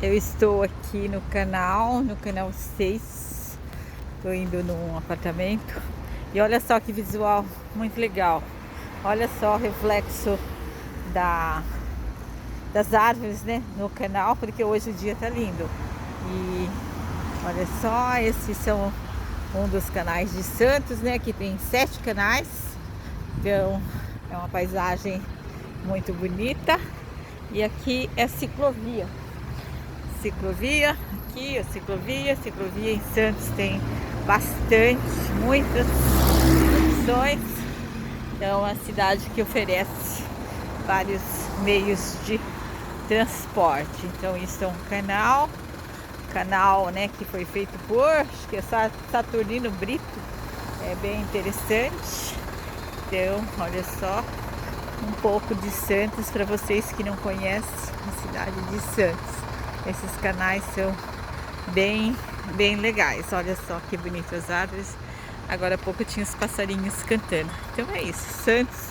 Eu estou aqui no canal 6. Estou indo num apartamento. E olha só que visual muito legal. Olha só o reflexo das árvores, né, no canal, porque hoje o dia tá lindo. E olha só, esses são um dos canais de Santos, né, que tem 7 canais. Então é uma paisagem muito bonita. E aqui é ciclovia. Ciclovia, aqui a ciclovia em Santos tem bastante, muitas opções. Então é uma cidade que oferece vários meios de transporte. Então isso é um canal, né, que foi feito por, acho que é Saturnino Brito. É bem interessante. Então, olha só, um pouco de Santos para vocês que não conhecem a cidade de Santos. Esses canais são bem legais. Olha só que bonitas árvores. Agora há pouco tinha os passarinhos cantando. Então é isso. Santos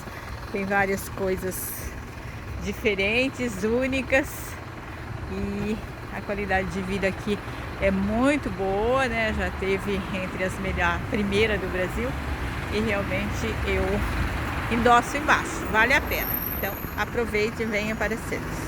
tem várias coisas diferentes, únicas, e a qualidade de vida aqui é muito boa, né? Já teve entre as primeira do Brasil, e realmente eu endosso embaixo. Vale a pena. Então aproveite e venha para Santos.